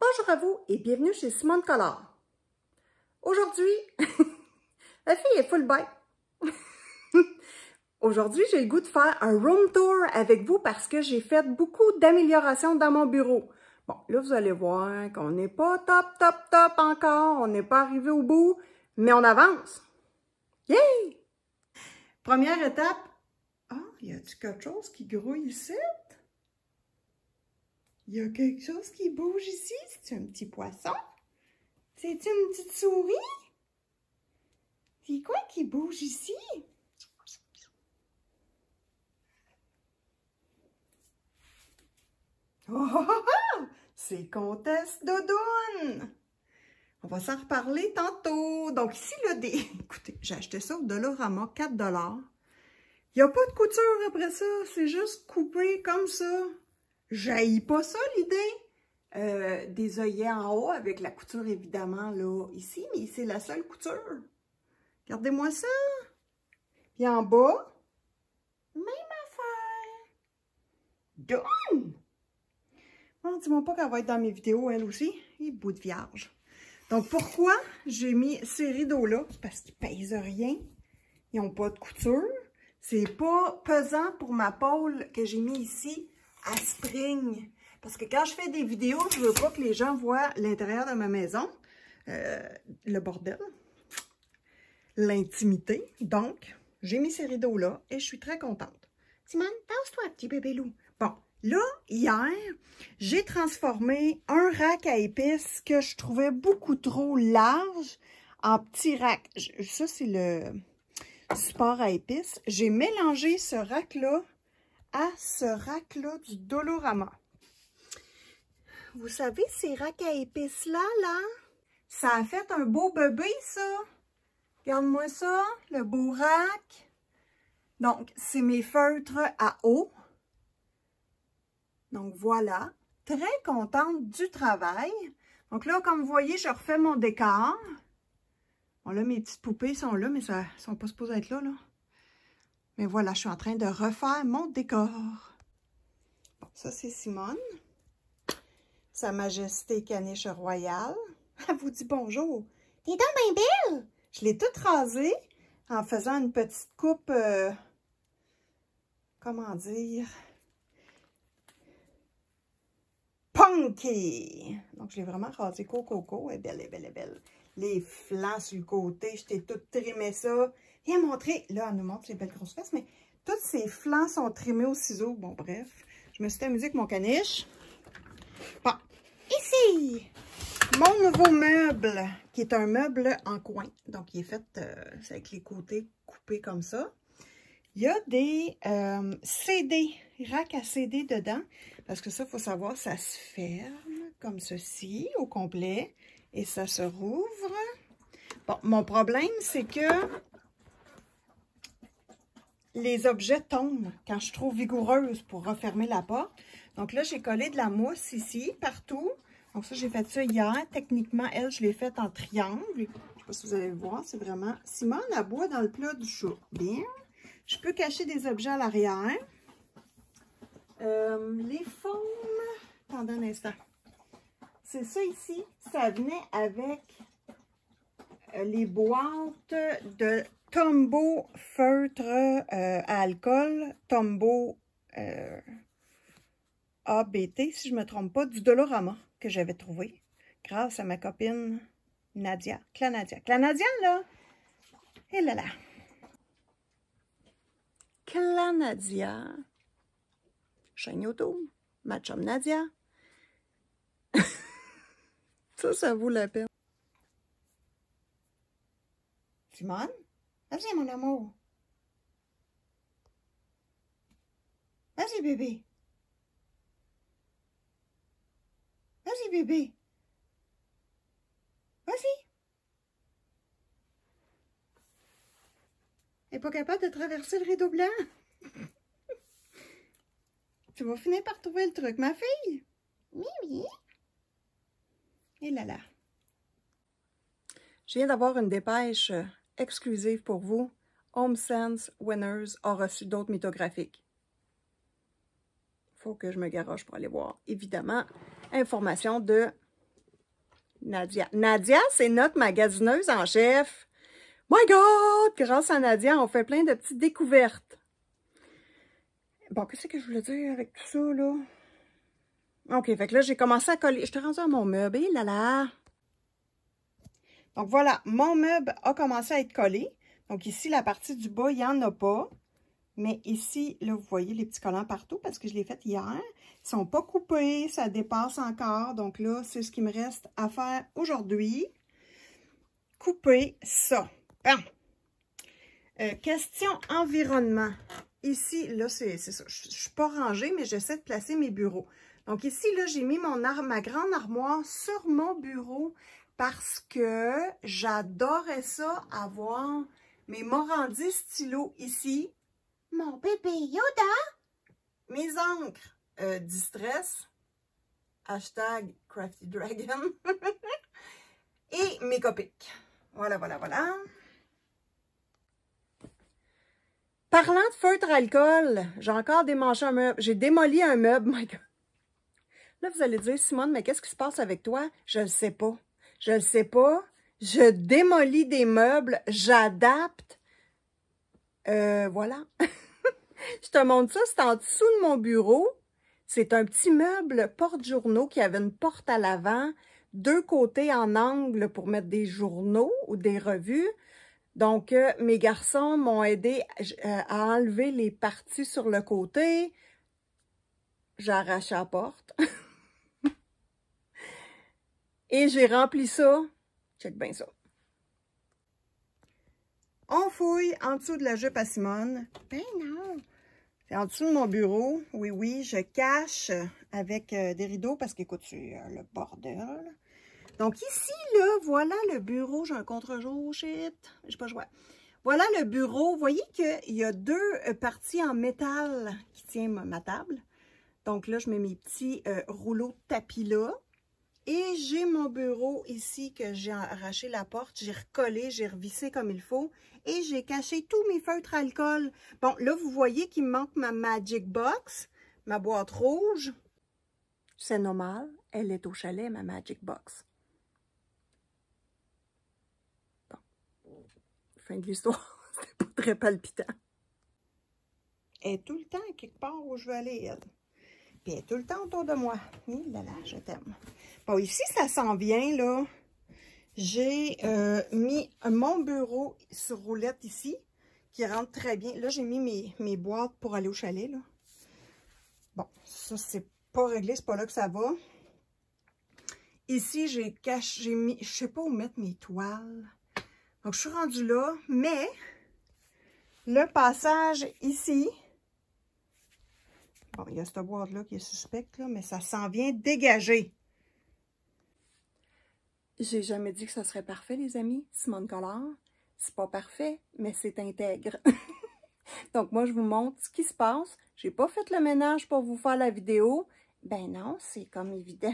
Bonjour à vous et bienvenue chez Simone Collard. Aujourd'hui, la fille est full bête. Aujourd'hui, j'ai le goût de faire un room tour avec vous parce que j'ai fait beaucoup d'améliorations dans mon bureau. Bon, là, vous allez voir qu'on n'est pas top encore, on n'est pas arrivé au bout, mais on avance. Yay! Première étape. Ah, y a-t-il quelque chose qui grouille ici? Il y a quelque chose qui bouge ici? C'est un petit poisson? C'est une petite souris? C'est quoi qui bouge ici? Oh, oh, oh, oh! C'est Comtesse Doudoune! On va s'en reparler tantôt. Donc ici, là, écoutez, j'ai acheté ça au Dollarama, 4 $. Il n'y a pas de couture après ça. C'est juste coupé comme ça. J'haïs pas ça, l'idée. Des œillets en haut avec la couture, évidemment, là, ici. Mais c'est la seule couture. Regardez-moi ça. Puis en bas, même affaire. Done! Bon, dis-moi pas qu'elle va être dans mes vidéos, elle aussi. Et bout de vierge. Donc, pourquoi j'ai mis ces rideaux-là? C'est parce qu'ils pèsent rien. Ils n'ont pas de couture. C'est pas pesant pour ma pôle que j'ai mis ici à spring. Parce que quand je fais des vidéos, je veux pas que les gens voient l'intérieur de ma maison. Le bordel. L'intimité. Donc, j'ai mis ces rideaux-là et je suis très contente. Simone, tasse-toi, petit bébé loup. Bon, là, hier, j'ai transformé un rack à épices que je trouvais beaucoup trop large en petit rack. Ça, c'est le support à épices. J'ai mélangé ce rack-là à ce rack-là du Dollarama. Vous savez, ces racks à épices-là, ça a fait un beau bébé, ça. Regarde-moi ça, le beau rack. Donc, c'est mes feutres à eau. Donc, voilà. Très contente du travail. Donc là, comme vous voyez, je refais mon décor. Bon, là, mes petites poupées sont là, mais ça ne sont pas supposées être là, là. Mais voilà, je suis en train de refaire mon décor. Bon, ça, c'est Simone. Sa Majesté Caniche Royale. Elle vous dit bonjour. T'es donc bien belle! Je l'ai toute rasée en faisant une petite coupe, comment dire, punky! Donc, je l'ai vraiment rasée coco. Elle est belle, elle est belle, elle est belle. Les flancs sur le côté, je t'ai tout trimé ça. Viens montrer, là, elle nous montre les belles grosses fesses, mais tous ces flancs sont trimés au ciseau. Bon, bref, je me suis amusée avec mon caniche. Bon, ici, mon nouveau meuble, qui est un meuble en coin. Donc, il est fait avec les côtés coupés comme ça. Il y a des CD, racks à CD dedans. Parce que ça, il faut savoir, ça se ferme comme ceci, au complet. Et ça se rouvre. Bon, mon problème, c'est que les objets tombent quand je suis trop vigoureuse pour refermer la porte. Donc là, j'ai collé de la mousse ici, partout. Donc ça, j'ai fait ça hier. Techniquement, elle, je l'ai faite en triangle. Je ne sais pas si vous allez le voir, c'est vraiment... Simone, elle boit dans le plat du chat. Bien. Je peux cacher des objets à l'arrière. Les formes... Attendez un instant. C'est ça ici. Ça venait avec les boîtes de Tombow feutre à alcool. Tombow ABT, si je ne me trompe pas, du Dollarama que j'avais trouvé grâce à ma copine Nadia. Clanadia. Clanadia, là! Et là là! Clanadia. Chaîne YouTube. Ma chum Nadia. Ça vaut la peine. Simone? Vas-y, mon amour. Vas-y, bébé. Vas-y, bébé. Vas-y. Elle n'est pas capable de traverser le rideau blanc. Tu vas finir par trouver le truc, ma fille. Oui, oui. Et là là. Je viens d'avoir une dépêche exclusive pour vous. HomeSense Winners a reçu d'autres mythographiques. Il faut que je me garoche pour aller voir, évidemment, information de Nadia. Nadia, c'est notre magasineuse en chef. My God! Grâce à Nadia, on fait plein de petites découvertes. Bon, qu'est-ce que je voulais dire avec tout ça, là? OK, fait que là, j'ai commencé à coller. Je t'ai rendu à mon meuble. Et là là! Donc voilà, mon meuble a commencé à être collé. Donc ici, la partie du bas, il n'y en a pas. Mais ici, là, vous voyez les petits collants partout parce que je l'ai fait hier. Ils ne sont pas coupés, ça dépasse encore. Donc là, c'est ce qui me reste à faire aujourd'hui. Couper ça. Bon. Question environnement. Ici, là, c'est ça. Je ne suis pas rangée, mais j'essaie de placer mes bureaux. Donc ici, là, j'ai mis ma grande armoire sur mon bureau parce que j'adorais ça, avoir mes Morandi stylos ici. Mon bébé Yoda. Mes encres Distress. Hashtag Crafty Dragon. Et mes Copics. Voilà, voilà, voilà. Parlant de feutre alcool, j'ai encore démanché un meuble. J'ai démoli un meuble, my God. Là, vous allez dire, Simone, mais qu'est-ce qui se passe avec toi? Je ne sais pas. Je ne sais pas. Je démolis des meubles, j'adapte. Voilà. Je te montre ça, c'est en dessous de mon bureau. C'est un petit meuble porte-journaux qui avait une porte à l'avant, 2 côtés en angle pour mettre des journaux ou des revues. Donc, mes garçons m'ont aidé à enlever les parties sur le côté. J'ai arraché la porte. Et j'ai rempli ça. Check bien ça. On fouille en dessous de la jupe à Simone. Ben non! C'est en dessous de mon bureau. Oui, oui, je cache avec des rideaux parce qu'écoute, c'est le bordel. Donc ici, là, voilà le bureau. J'ai un contre-jour, shit. J'ai pas joué. Voilà le bureau. Vous voyez qu'il y a 2 parties en métal qui tiennent ma table. Donc là, je mets mes petits rouleaux de tapis là. Et j'ai mon bureau ici que j'ai arraché la porte, j'ai recollé, j'ai revissé comme il faut. Et j'ai caché tous mes feutres alcool. Bon, là, vous voyez qu'il me manque ma Magic Box, ma boîte rouge. C'est normal, elle est au chalet, ma Magic Box. Bon, fin de l'histoire, c'était pas très palpitant. Elle est tout le temps quelque part où je veux aller, elle. Puis elle est tout le temps autour de moi. Oui, là, là, je t'aime. Bon, ici, ça s'en vient, là. J'ai mis mon bureau sur roulette ici, qui rentre très bien. Là, j'ai mis mes boîtes pour aller au chalet, là. Bon, ça, c'est pas réglé, c'est pas là que ça va. Ici, j'ai mis, je sais pas où mettre mes toiles. Donc, je suis rendue là, mais le passage ici, bon, il y a cette boîte-là qui est suspecte, là, mais ça s'en vient dégager. J'ai jamais dit que ça serait parfait, les amis. Simone Collard, c'est pas parfait, mais c'est intègre. Donc, moi, je vous montre ce qui se passe. J'ai pas fait le ménage pour vous faire la vidéo. Ben non, c'est comme évident.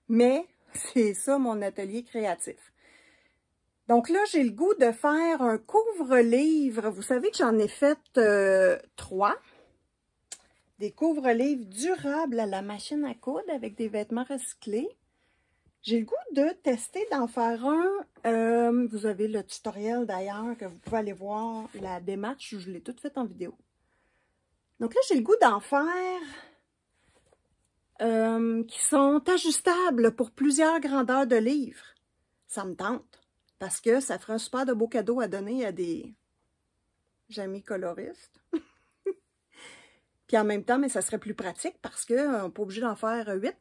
Mais c'est ça, mon atelier créatif. Donc là, j'ai le goût de faire un couvre-livre. Vous savez que j'en ai fait 3. Des couvre-livres durables à la machine à coudre avec des vêtements recyclés. J'ai le goût de tester d'en faire un. Vous avez le tutoriel d'ailleurs que vous pouvez aller voir la démarche. Je l'ai toute faite en vidéo. Donc là, j'ai le goût d'en faire qui sont ajustables pour plusieurs grandeurs de livres. Ça me tente parce que ça fera un super de beau cadeau à donner à des amis coloristes. Puis en même temps, mais ça serait plus pratique parce qu'on n'est pas obligé d'en faire 8.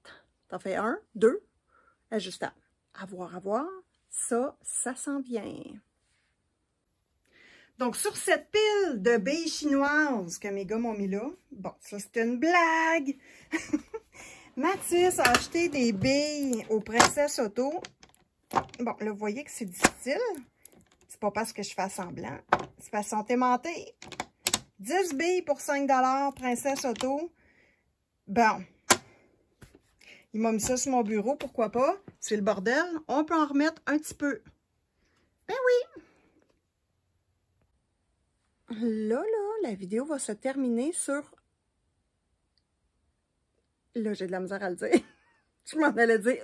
T'en fais 1, 2. Ajustable. À voir. Ça s'en vient. Donc, sur cette pile de billes chinoises que mes gars m'ont mis là, bon, ça c'était une blague. Mathis a acheté des billes aux Princesse Auto. Bon, là, vous voyez que c'est difficile. C'est pas parce que je fais semblant. C'est parce qu'ils sont aimantés. 10 billes pour 5 $, Princesse Auto. Bon. Il m'a mis ça sur mon bureau, pourquoi pas? C'est le bordel. On peut en remettre un petit peu. Ben oui! Là, la vidéo va se terminer sur... Là, j'ai de la misère à le dire. Je m'en allais dire...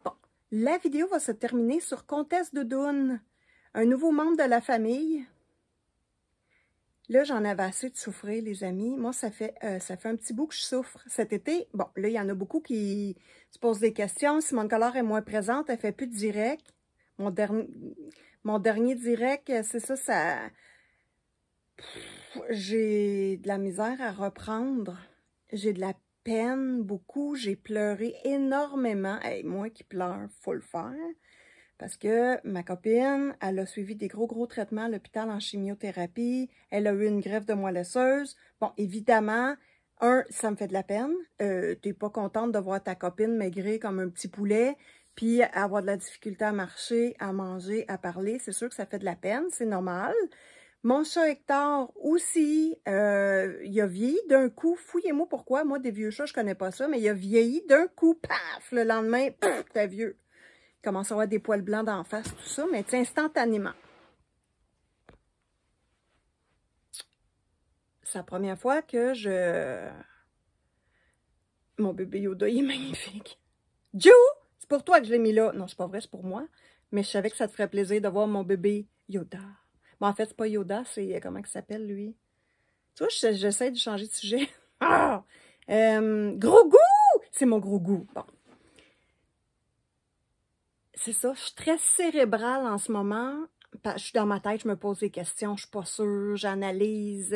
Bon, La vidéo va se terminer sur Comtesse Doudoune, un nouveau membre de la famille. Là, j'en avais assez de souffrir, les amis. Moi, ça fait un petit bout que je souffre. Cet été, bon, là, il y en a beaucoup qui se posent des questions. Simone Collard est moins présente, elle fait plus de direct. Mon dernier direct, c'est ça. J'ai de la misère à reprendre. J'ai de la peine, beaucoup. J'ai pleuré énormément. Hey, moi qui pleure, faut le faire. Parce que ma copine, elle a suivi des gros traitements à l'hôpital en chimiothérapie. Elle a eu une greffe de moelle osseuse. Bon, évidemment, ça me fait de la peine. T'es pas contente de voir ta copine maigrir comme un petit poulet, puis avoir de la difficulté à marcher, à manger, à parler. C'est sûr que ça fait de la peine, c'est normal. Mon chat Hector aussi, il a vieilli d'un coup. Fouillez-moi pourquoi. Moi, des vieux chats, je connais pas ça, mais il a vieilli d'un coup. Paf! Le lendemain, paf! T'es vieux. Il commence à avoir des poils blancs d'en face, tout ça, mais instantanément. C'est la première fois que Mon bébé Yoda, il est magnifique. Joe! C'est pour toi que je l'ai mis là. Non, c'est pas vrai, c'est pour moi. Mais je savais que ça te ferait plaisir de voir mon bébé Yoda. Bon, en fait, c'est pas Yoda, c'est... Comment il s'appelle, lui? Tu vois, j'essaie de changer de sujet. Ah! Gros goût! C'est mon gros goût. Bon. C'est ça, je suis très cérébrale en ce moment. Je suis dans ma tête, je me pose des questions, je suis pas sûre, j'analyse,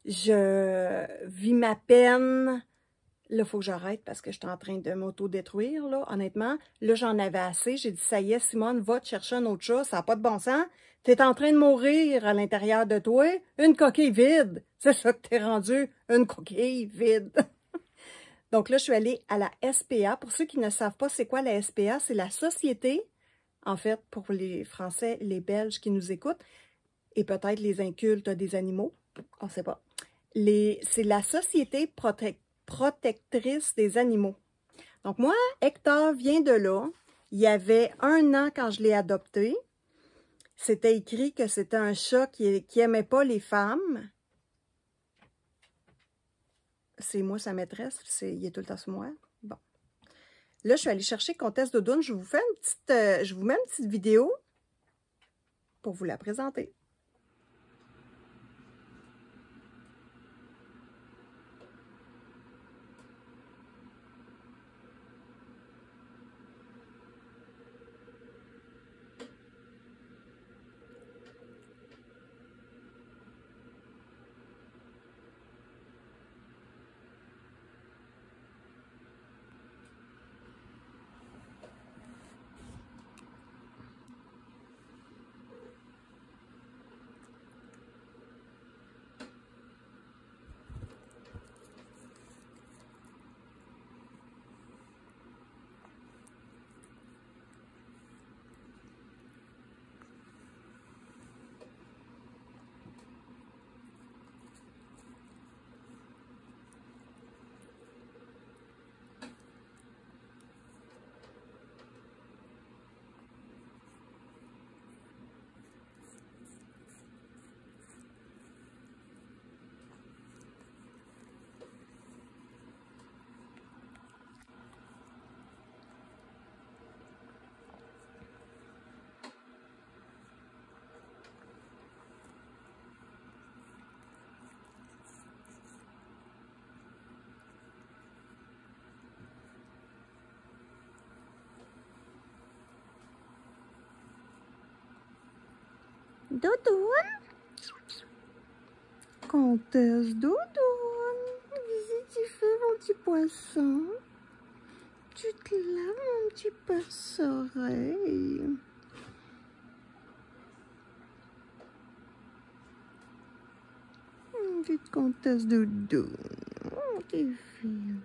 je vis ma peine. Là, il faut que j'arrête parce que je suis en train de m'auto-détruire, là, honnêtement. Là, j'en avais assez. J'ai dit, ça y est, Simone, va te chercher un autre chat, ça n'a pas de bon sens. Tu es en train de mourir à l'intérieur de toi. Une coquille vide. C'est ça que tu es rendu, une coquille vide. Donc là, je suis allée à la SPA. Pour ceux qui ne savent pas c'est quoi la SPA, c'est la société, en fait, pour les Français, les Belges qui nous écoutent, et peut-être les incultes des animaux, on ne sait pas. C'est la société protectrice des animaux. Donc moi, Hector vient de là. Il y avait 1 an quand je l'ai adopté. C'était écrit que c'était un chat qui n'aimait pas les femmes. C'est moi sa maîtresse, il est tout le temps sur moi. Bon. Là, je suis allée chercher Comtesse Doudoune. Je vous mets une petite vidéo pour vous la présenter. Doudoune? Comtesse Doudoune? Qu'est-ce que tu fais, mon petit poisson? Tu te laves, mon petit perce-oreille? Petite Comtesse Doudoune. Oh, t'es fille.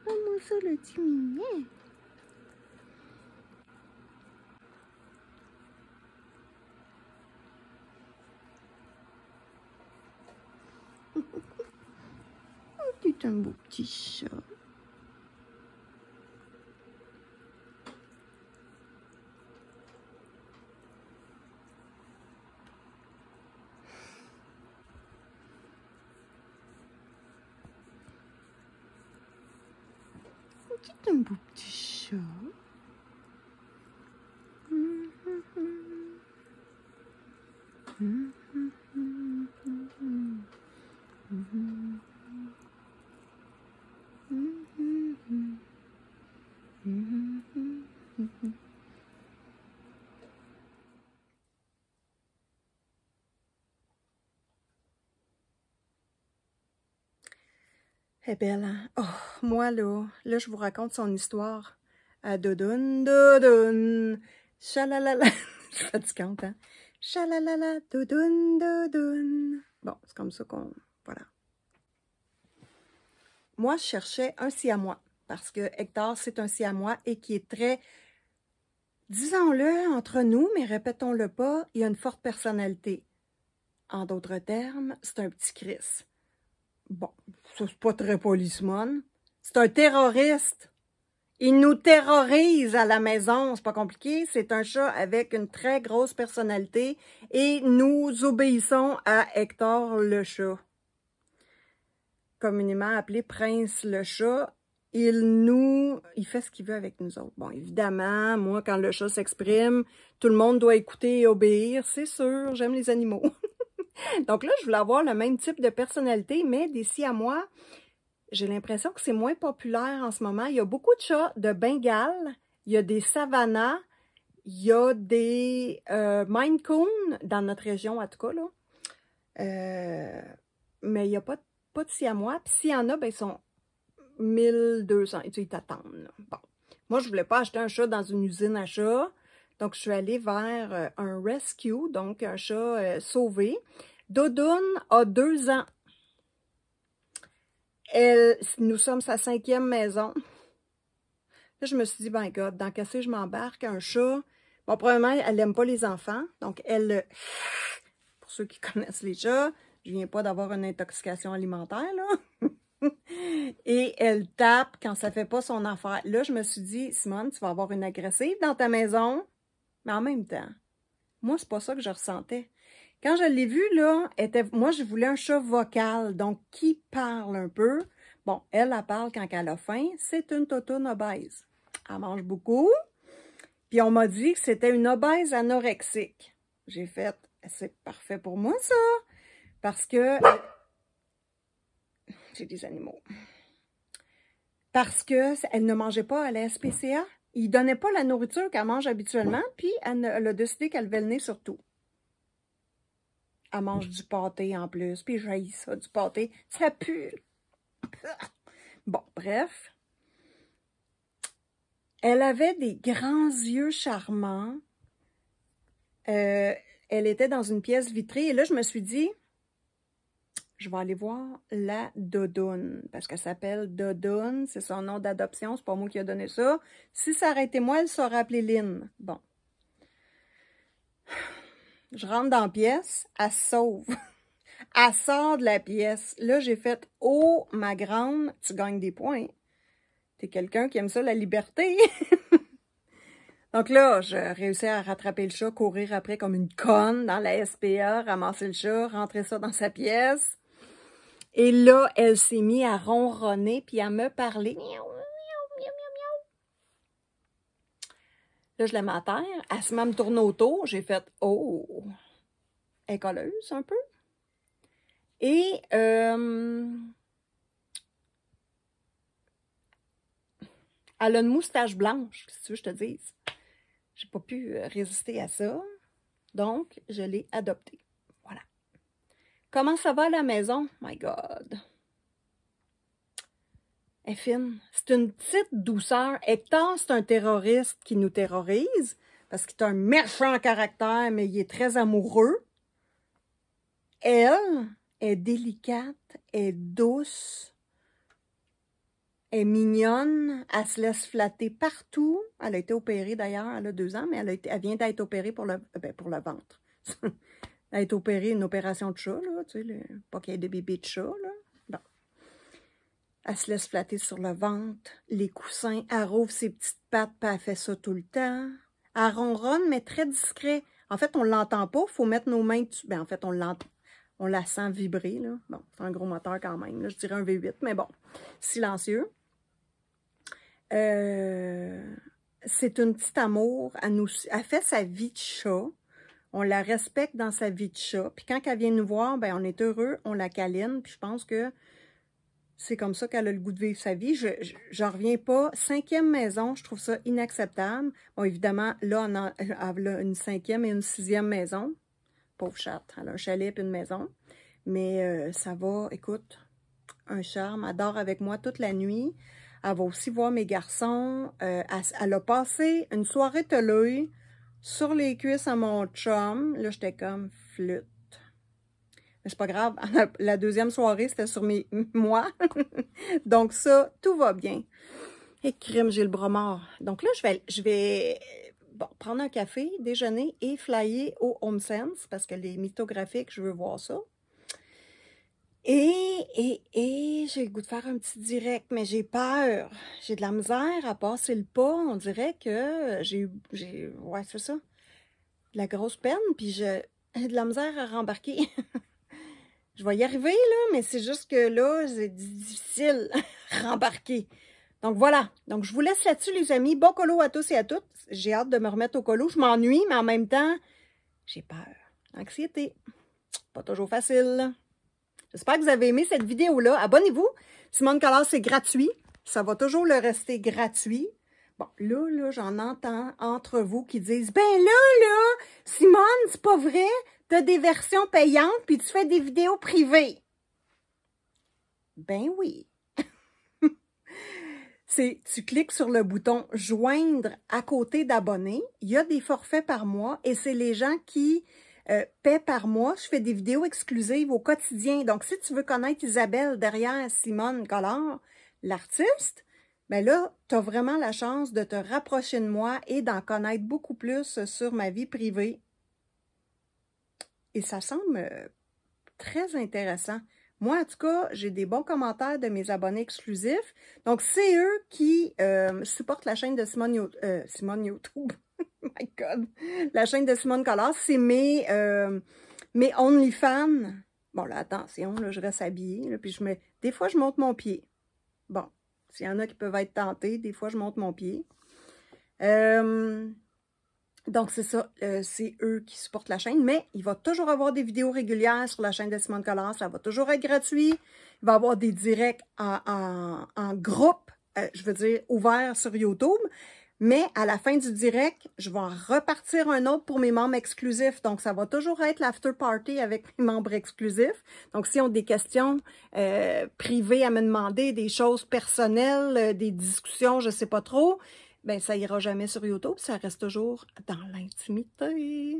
Comment ça, le petit minet? C'est un beau petit chat. C'est un beau petit chat. Elle est belle, hein? Oh, moi, là, je vous raconte son histoire. À doudoune, doudoune, chalalala. Je suis fatigante, hein? Chalalala, doudoune, doudoune. Bon, c'est comme ça qu'on... Voilà. Moi, je cherchais un siamois, parce que Hector, c'est un siamois et qui est très... Disons-le entre nous, mais répétons-le pas, il a une forte personnalité. En d'autres termes, c'est un petit Chris. Bon, ça c'est pas très policeman. C'est un terroriste. Il nous terrorise à la maison, c'est pas compliqué. C'est un chat avec une très grosse personnalité et nous obéissons à Hector le chat. Communément appelé Prince le chat. Il fait ce qu'il veut avec nous autres. Bon, évidemment, moi, quand le chat s'exprime, tout le monde doit écouter et obéir. C'est sûr, j'aime les animaux. Donc là, je voulais avoir le même type de personnalité, mais des siamois, j'ai l'impression que c'est moins populaire en ce moment. Il y a beaucoup de chats de Bengale, il y a des Savannah, il y a des Maine Coon, dans notre région en tout cas, là. Mais il n'y a pas de siamois. Puis s'il y en a, ben, ils sont 1200. Et tu sais, ils t'attendent. Bon. Moi, je voulais pas acheter un chat dans une usine à chats. Donc, je suis allée vers un rescue, donc un chat sauvé. Doudoune a 2 ans. Nous sommes sa 5e maison. Là, je me suis dit, ben, God, dans qu'est-ce que je m'embarque? Un chat. Bon, premièrement, elle n'aime pas les enfants. Donc, elle, pour ceux qui connaissent les chats, je viens pas d'avoir une intoxication alimentaire, là. Et elle tape quand ça fait pas son affaire. Là, je me suis dit, Simone, tu vas avoir une agressive dans ta maison. Mais en même temps, moi, c'est pas ça que je ressentais. Quand je l'ai vue, là, moi, je voulais un chat vocal, donc qui parle un peu. Bon, elle parle quand elle a faim. C'est une toutoune obèse. Elle mange beaucoup. Puis on m'a dit que c'était une obèse anorexique. J'ai fait, c'est parfait pour moi, ça. Parce que... J'ai des animaux. Parce qu'elle ne mangeait pas à la SPCA. Il ne donnait pas la nourriture qu'elle mange habituellement, puis elle a décidé qu'elle levait le nez sur tout. Elle mange du pâté en plus, puis j'haïs ça, du pâté. Ça pue. Bon, bref. Elle avait des grands yeux charmants. Elle était dans une pièce vitrée, et là, je me suis dit... Je vais aller voir la doudoune, parce qu'elle s'appelle Doudoune, c'est son nom d'adoption, c'est pas moi qui ai donné ça. Si ça aurait été moi, elle serait appelée Lynn. Bon. Je rentre dans la pièce, elle se sauve. Elle sort de la pièce. Là, j'ai fait « Oh, ma grande, tu gagnes des points. T'es quelqu'un qui aime ça, la liberté. » Donc là, j'ai réussi à rattraper le chat, courir après comme une conne dans la SPA, ramasser le chat, rentrer ça dans sa pièce. Et là, elle s'est mise à ronronner puis à me parler. Miaou, miaou, miaou, miaou, miaou. Là, je la mets à terre. Elle se met à me tourner autour. J'ai fait « Oh! » Elle est colleuse un peu. Et elle a une moustache blanche, si tu veux que je te dise. J'ai pas pu résister à ça. Donc, je l'ai adoptée. Voilà. Comment ça va à la maison? My God. Elle est fine. C'est une petite douceur. Hector, c'est un terroriste qui nous terrorise parce qu'il est un méchant caractère, mais il est très amoureux. Elle est délicate, elle est douce, elle est mignonne, elle se laisse flatter partout. Elle a été opérée d'ailleurs, elle a 2 ans, mais elle vient d'être opérée pour le ventre. Elle a été opérée, une opération de chat, là, tu sais, pas qu'il y ait des bébés de chat, là. Bon. Elle se laisse flatter sur le ventre, les coussins, elle rouvre ses petites pattes, puis elle fait ça tout le temps. Elle ronronne, mais très discret. En fait, on ne l'entend pas, il faut mettre nos mains dessus. Ben, en fait, on la sent vibrer, là. Bon, c'est un gros moteur quand même, là. Je dirais un V8, mais bon, silencieux. C'est une petite amour. Elle fait sa vie de chat. On la respecte dans sa vie de chat. Puis quand elle vient nous voir, ben on est heureux, on la câline. Puis je pense que c'est comme ça qu'elle a le goût de vivre sa vie. J'en reviens pas. 5e maison, je trouve ça inacceptable. Bon, évidemment, là, elle a une 5e et une 6e maison. Pauvre chatte, elle a un chalet et une maison. Mais ça va, écoute, un charme. Elle dort avec moi toute la nuit. Elle va aussi voir mes garçons. Elle a passé une soirée telouille sur les cuisses à mon chum. Là, j'étais comme flûte. Mais c'est pas grave. La deuxième soirée, c'était sur moi. Donc ça, tout va bien. Et crime, j'ai le bras mort. Donc là, je vais prendre un café, déjeuner et flyer au HomeSense parce que les mythographiques, je veux voir ça. Et j'ai le goût de faire un petit direct, mais j'ai peur. J'ai de la misère à passer le pas. On dirait que ouais, c'est ça, de la grosse peine, puis j'ai de la misère à rembarquer. Je vais y arriver, là, mais c'est juste que là, c'est difficile à rembarquer. Donc voilà. Donc je vous laisse là-dessus, les amis. Bon colo à tous et à toutes. J'ai hâte de me remettre au colo. Je m'ennuie, mais en même temps, j'ai peur. Anxiété. Pas toujours facile. J'espère que vous avez aimé cette vidéo-là. Abonnez-vous. Simone Color, c'est gratuit. Ça va toujours le rester gratuit. Bon, là, j'en entends entre vous qui disent « Ben là, Simone, c'est pas vrai, t'as des versions payantes puis tu fais des vidéos privées. » Ben oui. Tu cliques sur le bouton « Joindre » à côté d'abonner. Il y a des forfaits par mois et c'est les gens qui paient par mois. Je fais des vidéos exclusives au quotidien. Donc, si tu veux connaître Isabelle derrière Simone Color, l'artiste, ben là, tu as vraiment la chance de te rapprocher de moi et d'en connaître beaucoup plus sur ma vie privée. Et ça semble très intéressant. Moi, en tout cas, j'ai des bons commentaires de mes abonnés exclusifs. Donc, c'est eux qui supportent la chaîne de Simone YouTube. My God! La chaîne de Simone Color, c'est mes OnlyFans. Bon, là, attention, là, je reste habillée. Là, puis des fois, je monte mon pied. Bon, s'il y en a qui peuvent être tentés, des fois, je monte mon pied. Donc, c'est ça. C'est eux qui supportent la chaîne. Mais il va toujours avoir des vidéos régulières sur la chaîne de Simone Color. Ça va toujours être gratuit. Il va y avoir des directs en groupe, je veux dire, ouverts sur YouTube. Mais à la fin du direct, je vais en repartir un autre pour mes membres exclusifs. Donc, ça va toujours être l'after party avec mes membres exclusifs. Donc, s'ils ont des questions privées à me demander, des choses personnelles, des discussions, je ne sais pas trop, ben ça ira jamais sur YouTube. Ça reste toujours dans l'intimité.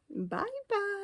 Bye bye!